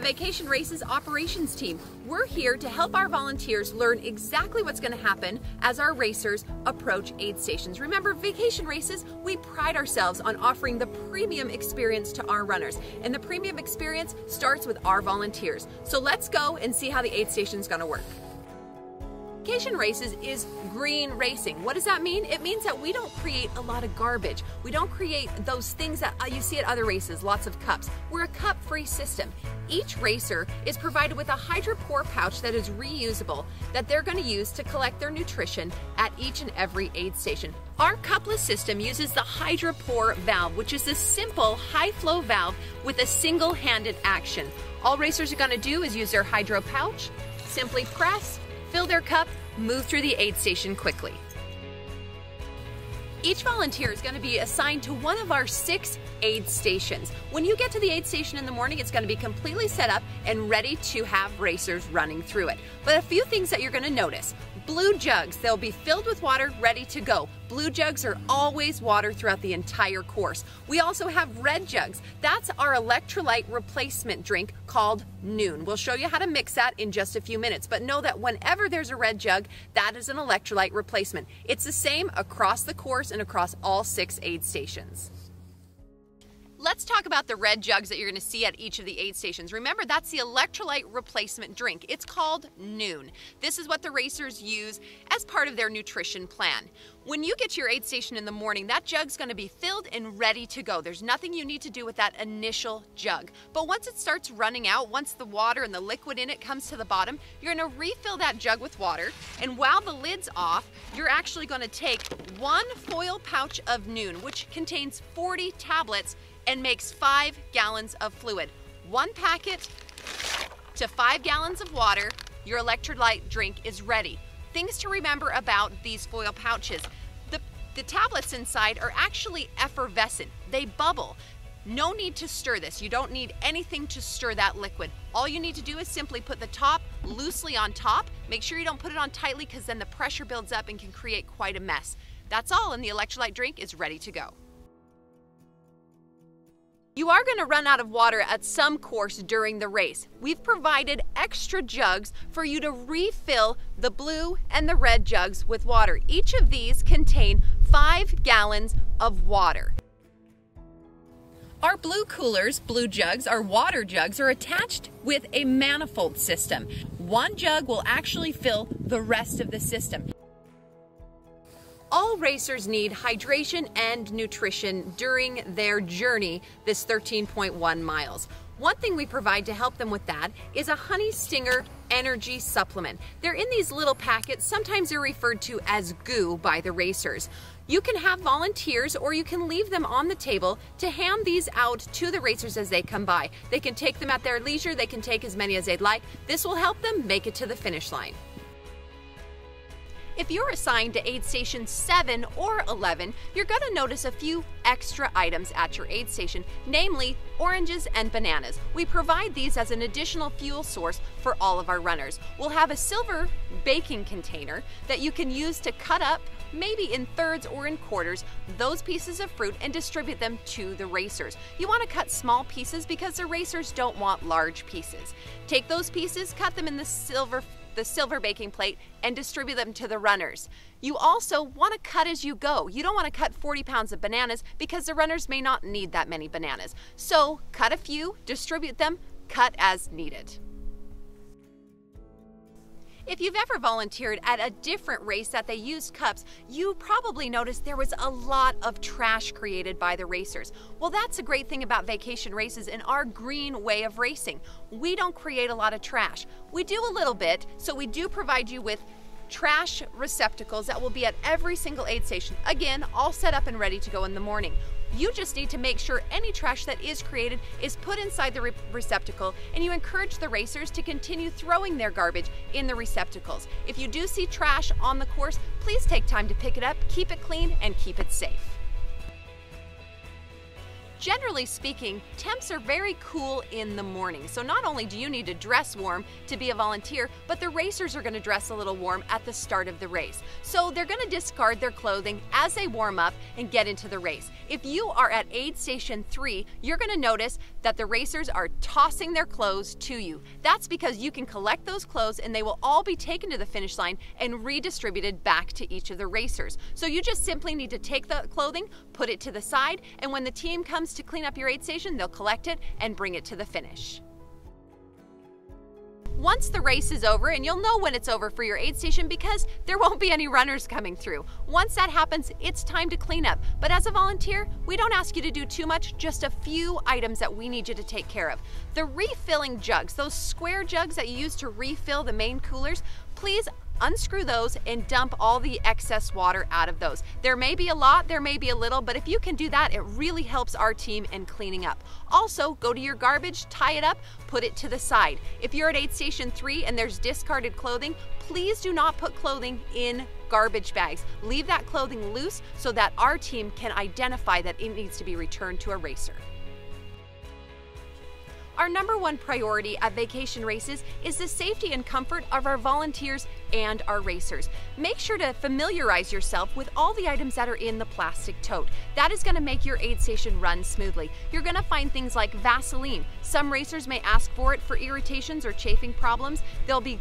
Vacation Races operations team. We're here to help our volunteers learn exactly what's going to happen as our racers approach aid stations. Remember, Vacation Races, we pride ourselves on offering the premium experience to our runners, and the premium experience starts with our volunteers. So let's go and see how the aid station is going to work. Vacation Races is green racing. What does that mean? It means that we don't create a lot of garbage. We don't create those things that you see at other races, lots of cups. We're a cup-free system. Each racer is provided with a hydropore pouch that is reusable that they're going to use to collect their nutrition at each and every aid station. Our cupless system uses the hydropore valve, which is a simple high-flow valve with a single-handed action. All racers are going to do is use their hydro pouch, simply press, fill their cup, move through the aid station quickly. Each volunteer is going to be assigned to one of our 6 aid stations. When you get to the aid station in the morning, it's going to be completely set up and ready to have racers running through it. But a few things that you're going to notice. Blue jugs, they'll be filled with water, ready to go. Blue jugs are always water throughout the entire course. We also have red jugs. That's our electrolyte replacement drink called Noon. We'll show you how to mix that in just a few minutes, but know that whenever there's a red jug, that is an electrolyte replacement. It's the same across the course and across all 6 aid stations. Let's talk about the red jugs that you're going to see at each of the aid stations. Remember, that's the electrolyte replacement drink. It's called Noon. This is what the racers use as part of their nutrition plan. When you get to your aid station in the morning, that jug's going to be filled and ready to go. There's nothing you need to do with that initial jug. But once it starts running out, once the water and the liquid in it comes to the bottom, you're going to refill that jug with water. And while the lid's off, you're actually going to take 1 foil pouch of Noon, which contains 40 tablets and makes 5 gallons of fluid. 1 packet to 5 gallons of water, your electrolyte drink is ready. Things to remember about these foil pouches. The tablets inside are actually effervescent. They bubble. No need to stir this. You don't need anything to stir that liquid. All you need to do is simply put the top loosely on top. Make sure you don't put it on tightly because then the pressure builds up and can create quite a mess. That's all, and the electrolyte drink is ready to go. You are going to run out of water at some course during the race. We've provided extra jugs for you to refill the blue and the red jugs with water. Each of these contain 5 gallons of water. Our blue coolers, blue jugs, our water jugs, are attached with a manifold system. 1 jug will actually fill the rest of the system. All racers need hydration and nutrition during their journey, this 13.1 miles. One thing we provide to help them with that is a Honey Stinger energy supplement. They're in these little packets. Sometimes they're referred to as goo by the racers. You can have volunteers or you can leave them on the table to hand these out to the racers as they come by. They can take them at their leisure. They can take as many as they'd like. This will help them make it to the finish line. If you're assigned to aid station 7 or 11, you're going to notice a few extra items at your aid station, namely oranges and bananas. We provide these as an additional fuel source for all of our runners. We'll have a silver baking container that you can use to cut up, maybe in thirds or in quarters, those pieces of fruit and distribute them to the racers. You want to cut small pieces because the racers don't want large pieces. Take those pieces, cut them in the silver baking plate and distribute them to the runners. You also want to cut as you go. You don't want to cut 40 pounds of bananas because the runners may not need that many bananas. So cut a few, distribute them, cut as needed. If you've ever volunteered at a different race that they used cups, you probably noticed there was a lot of trash created by the racers. Well, that's a great thing about Vacation Races and our green way of racing. We don't create a lot of trash. We do a little bit, so we do provide you with trash receptacles that will be at every single aid station. Again, all set up and ready to go in the morning. You just need to make sure any trash that is created is put inside the receptacle, and you encourage the racers to continue throwing their garbage in the receptacles. If you do see trash on the course, please take time to pick it up, keep it clean, and keep it safe. Generally speaking, temps are very cool in the morning, so not only do you need to dress warm to be a volunteer, but the racers are going to dress a little warm at the start of the race. So they're going to discard their clothing as they warm up and get into the race. If you are at Aid Station 3, you're going to notice that the racers are tossing their clothes to you. That's because you can collect those clothes and they will all be taken to the finish line and redistributed back to each of the racers. So you just simply need to take the clothing, put it to the side, and when the team comes to clean up your aid station, they'll collect it and bring it to the finish. Once the race is over, and you'll know when it's over for your aid station because there won't be any runners coming through. Once that happens, it's time to clean up. But as a volunteer, we don't ask you to do too much, just a few items that we need you to take care of. The refilling jugs, those square jugs that you use to refill the main coolers, please unscrew those and dump all the excess water out of those. There may be a lot, there may be a little, but if you can do that, it really helps our team in cleaning up. Also, go to your garbage, tie it up, put it to the side. If you're at Aid Station 3 and there's discarded clothing, please do not put clothing in garbage bags. Leave that clothing loose so that our team can identify that it needs to be returned to a racer. Our number one priority at vacation races is the safety and comfort of our volunteers and our racers. Make sure to familiarize yourself with all the items that are in the plastic tote. That is going to make your aid station run smoothly. You're going to find things like Vaseline. Some racers may ask for it for irritations or chafing problems. There'll be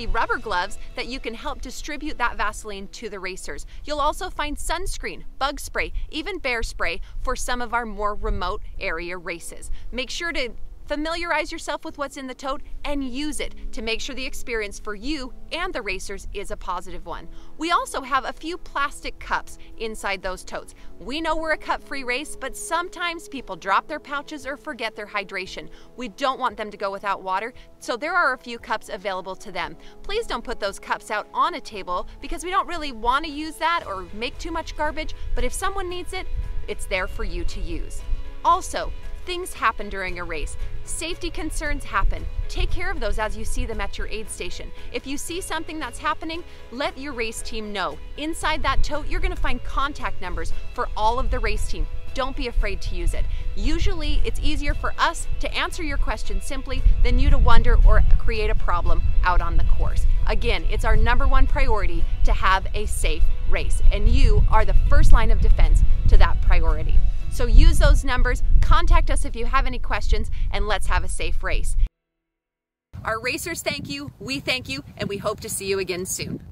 rubber gloves that you can help distribute that Vaseline to the racers. You'll also find sunscreen, bug spray, even bear spray for some of our more remote area races. Make sure to familiarize yourself with what's in the tote and use it to make sure the experience for you and the racers is a positive one. We also have a few plastic cups inside those totes. We know we're a cup-free race, but sometimes people drop their pouches or forget their hydration. We don't want them to go without water, so there are a few cups available to them. Please don't put those cups out on a table because we don't really want to use that or make too much garbage, but if someone needs it, it's there for you to use. Also, things happen during a race. Safety concerns happen. Take care of those as you see them at your aid station. If you see something that's happening, let your race team know. Inside that tote, you're going to find contact numbers for all of the race team. Don't be afraid to use it. Usually, it's easier for us to answer your question simply than you to wonder or create a problem out on the course. Again, it's our number one priority to have a safe race, and you are the first line of defense to that priority. So use those numbers, contact us if you have any questions, and let's have a safe race. Our racers thank you, we thank you, and we hope to see you again soon.